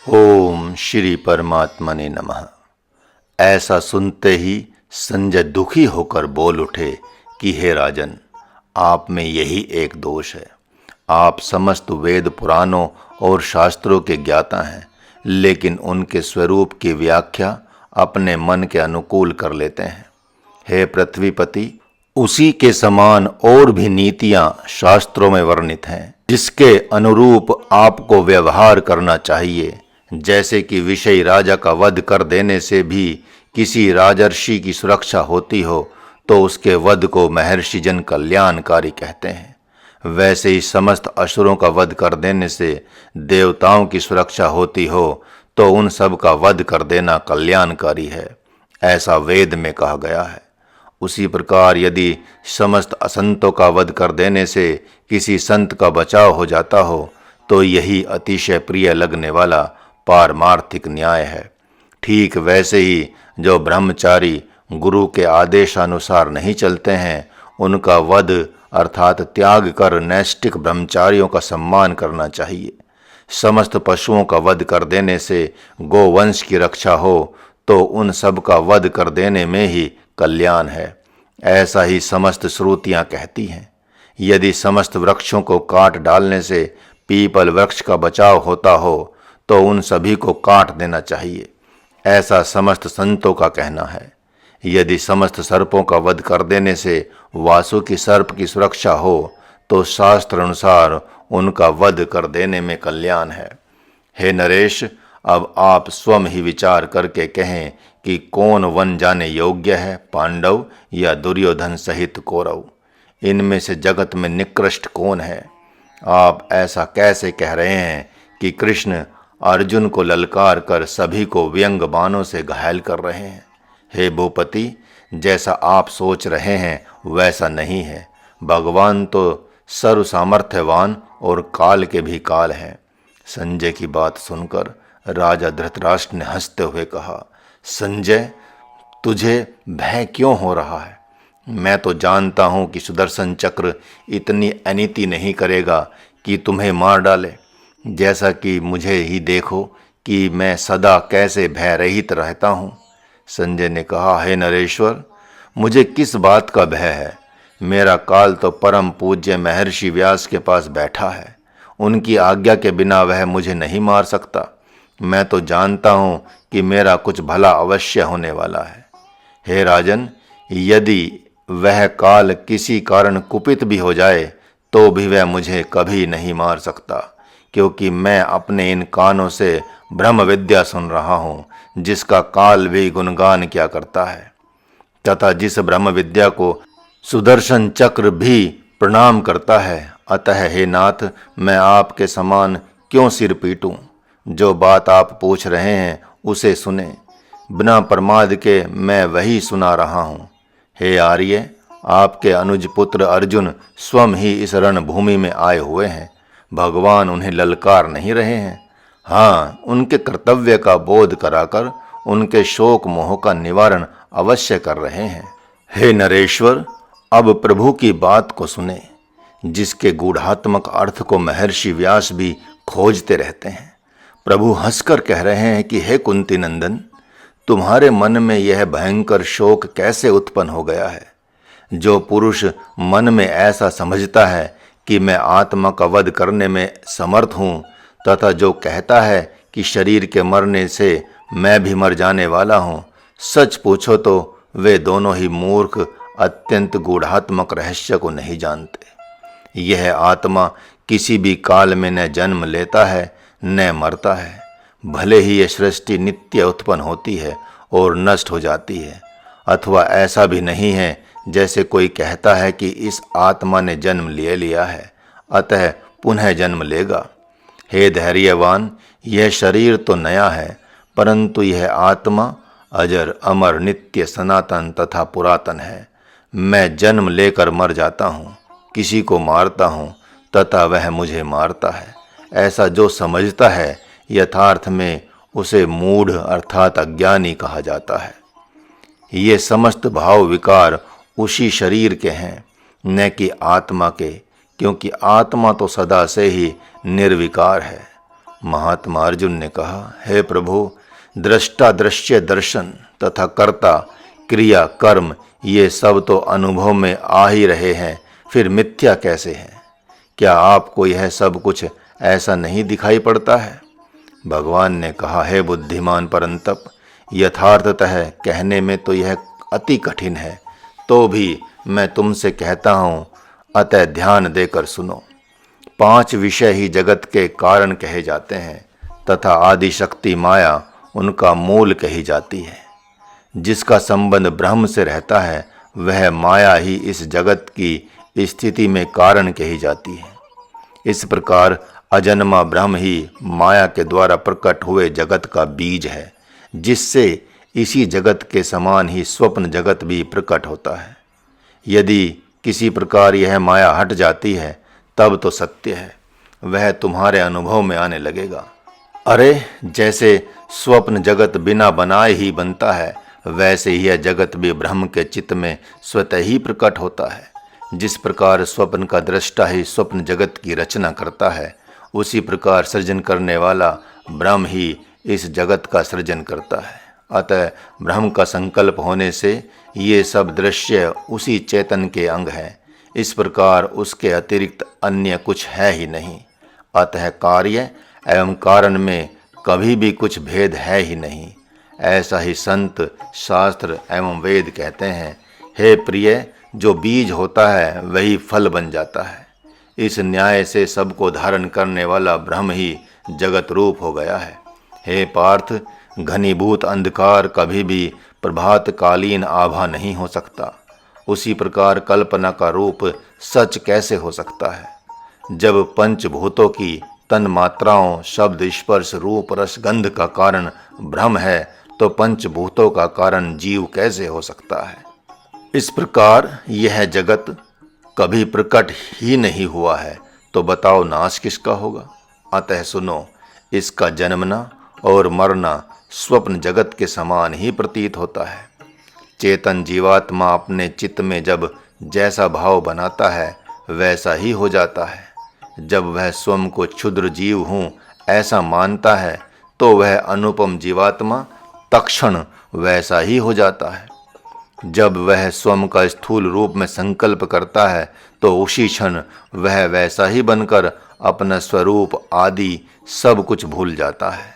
ओम श्री परमात्मने नमः। ऐसा सुनते ही संजय दुखी होकर बोल उठे कि हे राजन, आप में यही एक दोष है। आप समस्त वेद पुराणों और शास्त्रों के ज्ञाता हैं, लेकिन उनके स्वरूप की व्याख्या अपने मन के अनुकूल कर लेते हैं। हे पृथ्वीपति, उसी के समान और भी नीतियां शास्त्रों में वर्णित हैं, जिसके अनुरूप आपको व्यवहार करना चाहिए। जैसे कि विषयी राजा का वध कर देने से भी किसी राजर्षि की सुरक्षा होती हो, तो उसके वध को महर्षि जन कल्याणकारी कहते हैं। वैसे ही समस्त असुरों का वध कर देने से देवताओं की सुरक्षा होती हो, तो उन सब का वध कर देना कल्याणकारी है, ऐसा वेद में कहा गया है। उसी प्रकार यदि समस्त असंतों का वध कर देने से किसी संत का बचाव हो जाता हो, तो यही अतिशय प्रिय लगने वाला पारमार्थिक न्याय है। ठीक वैसे ही जो ब्रह्मचारी गुरु के आदेशानुसार नहीं चलते हैं, उनका वध अर्थात त्याग कर नैष्ठिक ब्रह्मचारियों का सम्मान करना चाहिए। समस्त पशुओं का वध कर देने से गोवंश की रक्षा हो, तो उन सब का वध कर देने में ही कल्याण है, ऐसा ही समस्त श्रुतियां कहती हैं। यदि समस्त वृक्षों को काट डालने से पीपल वृक्ष का बचाव होता हो, तो उन सभी को काट देना चाहिए, ऐसा समस्त संतों का कहना है। यदि समस्त सर्पों का वध कर देने से वासुकी सर्प की सुरक्षा हो, तो शास्त्र अनुसार उनका वध कर देने में कल्याण है। हे नरेश, अब आप स्वयं ही विचार करके कहें कि कौन वन जाने योग्य है, पांडव या दुर्योधन सहित कौरव? इनमें से जगत में निकृष्ट कौन है? आप ऐसा कैसे कह रहे हैं कि कृष्ण अर्जुन को ललकार कर सभी को व्यंग बाणों से घायल कर रहे हैं? हे भूपति, जैसा आप सोच रहे हैं वैसा नहीं है। भगवान तो सर्व सामर्थ्यवान और काल के भी काल हैं। संजय की बात सुनकर राजा धृतराष्ट्र ने हंसते हुए कहा, संजय, तुझे भय क्यों हो रहा है? मैं तो जानता हूं कि सुदर्शन चक्र इतनी अनीति नहीं करेगा कि तुम्हें मार डाले। जैसा कि मुझे ही देखो कि मैं सदा कैसे भय रहित रहता हूँ। संजय ने कहा, हे नरेश्वर, मुझे किस बात का भय है? मेरा काल तो परम पूज्य महर्षि व्यास के पास बैठा है। उनकी आज्ञा के बिना वह मुझे नहीं मार सकता। मैं तो जानता हूँ कि मेरा कुछ भला अवश्य होने वाला है। हे राजन, यदि वह काल किसी कारण कुपित भी हो जाए, तो भी वह मुझे कभी नहीं मार सकता, क्योंकि मैं अपने इन कानों से ब्रह्म विद्या सुन रहा हूँ, जिसका काल भी गुणगान क्या करता है, तथा जिस ब्रह्म विद्या को सुदर्शन चक्र भी प्रणाम करता है। अतः हे नाथ, मैं आपके समान क्यों सिर पीटूं? जो बात आप पूछ रहे हैं उसे सुने। बिना प्रमाद के मैं वही सुना रहा हूँ। हे आर्य, आपके अनुज पुत्र अर्जुन स्वयं ही इस रणभूमि में आए हुए हैं। भगवान उन्हें ललकार नहीं रहे हैं। हाँ, उनके कर्तव्य का बोध कराकर उनके शोक मोह का निवारण अवश्य कर रहे हैं। हे नरेश्वर, अब प्रभु की बात को सुने, जिसके गूढ़ात्मक अर्थ को महर्षि व्यास भी खोजते रहते हैं। प्रभु हंसकर कह रहे हैं कि हे कुंती नंदन, तुम्हारे मन में यह भयंकर शोक कैसे उत्पन्न हो गया है? जो पुरुष मन में ऐसा समझता है कि मैं आत्मा का वध करने में समर्थ हूँ, तथा जो कहता है कि शरीर के मरने से मैं भी मर जाने वाला हूँ, सच पूछो तो वे दोनों ही मूर्ख अत्यंत गूढ़ात्मक रहस्य को नहीं जानते। यह आत्मा किसी भी काल में न जन्म लेता है न मरता है। भले ही यह सृष्टि नित्य उत्पन्न होती है और नष्ट हो जाती है, अथवा ऐसा भी नहीं है जैसे कोई कहता है कि इस आत्मा ने जन्म ले लिया है, अतः पुनः जन्म लेगा। हे धैर्यवान, यह शरीर तो नया है, परंतु यह आत्मा अजर अमर नित्य सनातन तथा पुरातन है। मैं जन्म लेकर मर जाता हूँ, किसी को मारता हूँ तथा वह मुझे मारता है। ऐसा जो समझता है, यथार्थ में उसे मूढ़ अर्थात अज्ञानी कहा जाता है। ये समस्त भाव विकार उसी शरीर के हैं, न कि आत्मा के, क्योंकि आत्मा तो सदा से ही निर्विकार है। महात्मा अर्जुन ने कहा, हे प्रभु, दृष्टा दृश्य दर्शन तथा कर्ता क्रिया कर्म ये सब तो अनुभव में आ ही रहे हैं, फिर मिथ्या कैसे हैं? क्या आपको यह सब कुछ ऐसा नहीं दिखाई पड़ता है? भगवान ने कहा, हे बुद्धिमान परंतप, यथार्थतः कहने में तो यह अति कठिन है, तो भी मैं तुमसे कहता हूँ, अतः ध्यान देकर सुनो। 5 विषय ही जगत के कारण कहे जाते हैं तथा आदि शक्ति माया उनका मूल कही जाती है। जिसका संबंध ब्रह्म से रहता है वह माया ही इस जगत की स्थिति में कारण कही जाती है। इस प्रकार अजन्मा ब्रह्म ही माया के द्वारा प्रकट हुए जगत का बीज है, जिससे इसी जगत के समान ही स्वप्न जगत भी प्रकट होता है। यदि किसी प्रकार यह माया हट जाती है तब तो सत्य है, वह तुम्हारे अनुभव में आने लगेगा। अरे, जैसे स्वप्न जगत बिना बनाए ही बनता है, वैसे ही यह जगत भी ब्रह्म के चित्त में स्वतः ही प्रकट होता है। जिस प्रकार स्वप्न का दृष्टा ही स्वप्न जगत की रचना करता है, उसी प्रकार सृजन करने वाला ब्रह्म ही इस जगत का सृजन करता है। अतः ब्रह्म का संकल्प होने से ये सब दृश्य उसी चेतन के अंग हैं। इस प्रकार उसके अतिरिक्त अन्य कुछ है ही नहीं। अतः कार्य एवं कारण में कभी भी कुछ भेद है ही नहीं। ऐसा ही संत शास्त्र एवं वेद कहते हैं। हे प्रिय, जो बीज होता है वही फल बन जाता है। इस न्याय से सबको धारण करने वाला ब्रह्म ही जगत रूप हो गया है। हे पार्थ, घनीभूत अंधकार कभी भी प्रभातकालीन आभा नहीं हो सकता। उसी प्रकार कल्पना का रूप सच कैसे हो सकता है? जब पंचभूतों की तन मात्राओं शब्द स्पर्श रूप रस गंध का कारण ब्रह्म है, तो पंचभूतों का कारण जीव कैसे हो सकता है? इस प्रकार यह जगत कभी प्रकट ही नहीं हुआ है, तो बताओ नाश किसका होगा? अतः सुनो, इसका जन्मना और मरना स्वप्न जगत के समान ही प्रतीत होता है। चेतन जीवात्मा अपने चित्त में जब जैसा भाव बनाता है वैसा ही हो जाता है। जब वह स्वयं को क्षुद्र जीव हूँ ऐसा मानता है, तो वह अनुपम जीवात्मा तत्क्षण वैसा ही हो जाता है। जब वह स्वयं का स्थूल रूप में संकल्प करता है, तो उसी क्षण वह वैसा ही बनकर अपना स्वरूप आदि सब कुछ भूल जाता है।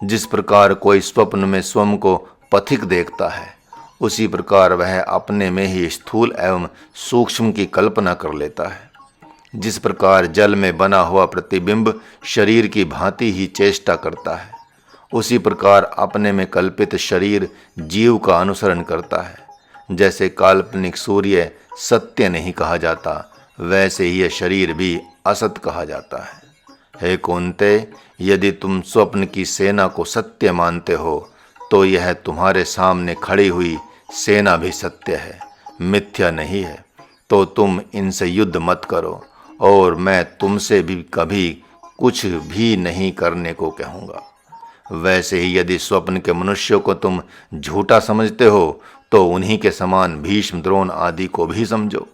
जिस प्रकार कोई स्वप्न में स्वयं को पथिक देखता है, उसी प्रकार वह अपने में ही स्थूल एवं सूक्ष्म की कल्पना कर लेता है। जिस प्रकार जल में बना हुआ प्रतिबिंब शरीर की भांति ही चेष्टा करता है, उसी प्रकार अपने में कल्पित शरीर जीव का अनुसरण करता है। जैसे काल्पनिक सूर्य सत्य नहीं कहा जाता, वैसे ही यह शरीर भी असत कहा जाता है। हे कुंते, यदि तुम स्वप्न की सेना को सत्य मानते हो, तो यह तुम्हारे सामने खड़ी हुई सेना भी सत्य है, मिथ्या नहीं है। तो तुम इनसे युद्ध मत करो, और मैं तुमसे भी कभी कुछ भी नहीं करने को कहूँगा। वैसे ही यदि स्वप्न के मनुष्यों को तुम झूठा समझते हो, तो उन्हीं के समान भीष्म द्रोण आदि को भी समझो।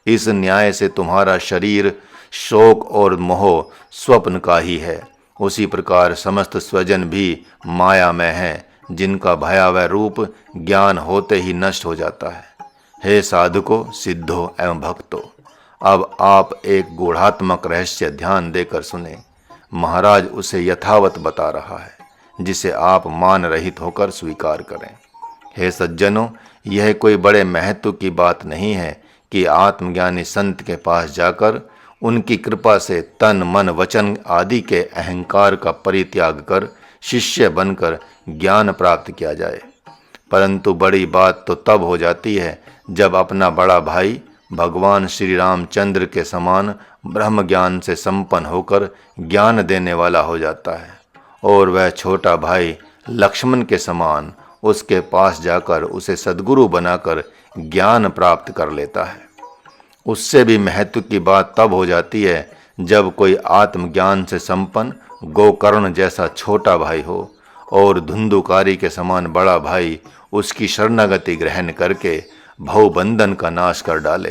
इस न्याय से तुम्हारा शरीर शोक और मोह स्वप्न का ही है। उसी प्रकार समस्त स्वजन भी माया में हैं, जिनका भयावह रूप ज्ञान होते ही नष्ट हो जाता है। हे साधुको, सिद्धो एवं भक्तों, अब आप एक गूढ़ात्मक रहस्य ध्यान देकर सुने। महाराज उसे यथावत बता रहा है, जिसे आप मान रहित होकर स्वीकार करें। हे सज्जनों, यह कोई बड़े महत्व की बात नहीं है कि आत्मज्ञानी संत के पास जाकर उनकी कृपा से तन मन वचन आदि के अहंकार का परित्याग कर शिष्य बनकर ज्ञान प्राप्त किया जाए। परंतु बड़ी बात तो तब हो जाती है जब अपना बड़ा भाई भगवान श्री रामचंद्र के समान ब्रह्म ज्ञान से संपन्न होकर ज्ञान देने वाला हो जाता है, और वह छोटा भाई लक्ष्मण के समान उसके पास जाकर उसे सद्गुरु बनाकर ज्ञान प्राप्त कर लेता है। उससे भी महत्व की बात तब हो जाती है जब कोई आत्मज्ञान से संपन्न गोकर्ण जैसा छोटा भाई हो, और धुंधुकारी के समान बड़ा भाई उसकी शरणागति ग्रहण करके भवबंधन का नाश कर डाले।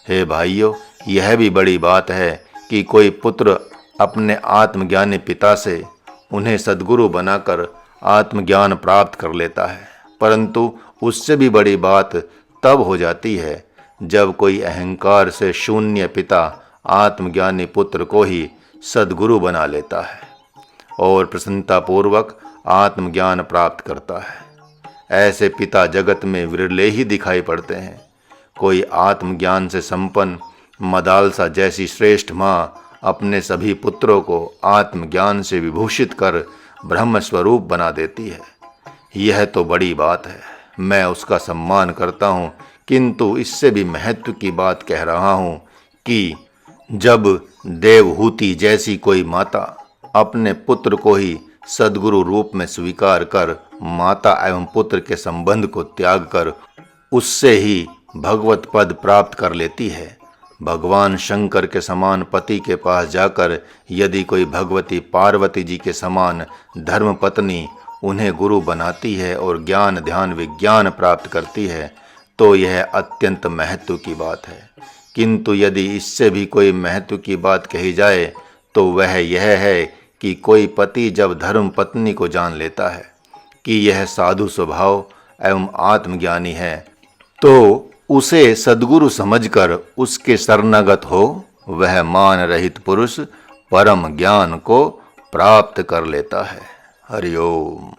हे भाइयों, यह भी बड़ी बात है कि कोई पुत्र अपने आत्मज्ञानी पिता से उन्हें सद्गुरु बनाकर आत्मज्ञान प्राप्त कर लेता है। परंतु उससे भी बड़ी बात तब हो जाती है जब कोई अहंकार से शून्य पिता आत्मज्ञानी पुत्र को ही सद्गुरु बना लेता है और प्रसन्नतापूर्वक आत्मज्ञान प्राप्त करता है। ऐसे पिता जगत में विरले ही दिखाई पड़ते हैं। कोई आत्मज्ञान से संपन्न मदालसा जैसी श्रेष्ठ माँ अपने सभी पुत्रों को आत्मज्ञान से विभूषित कर ब्रह्म स्वरूप बना देती है। यह तो बड़ी बात है, मैं उसका सम्मान करता हूँ, किंतु इससे भी महत्व की बात कह रहा हूँ कि जब देवहूति जैसी कोई माता अपने पुत्र को ही सद्गुरु रूप में स्वीकार कर माता एवं पुत्र के संबंध को त्याग कर उससे ही भगवत पद प्राप्त कर लेती है। भगवान शंकर के समान पति के पास जाकर यदि कोई भगवती पार्वती जी के समान धर्म पत्नी उन्हें गुरु बनाती है और ज्ञान ध्यान विज्ञान प्राप्त करती है तो यह अत्यंत महत्व की बात है। किंतु यदि इससे भी कोई महत्व की बात कही जाए तो वह यह है कि कोई पति जब धर्म पत्नी को जान लेता है कि यह साधु स्वभाव एवं आत्मज्ञानी है तो उसे सद्गुरु समझकर उसके शरणागत हो वह मान रहित पुरुष परम ज्ञान को प्राप्त कर लेता है। हरि ओम।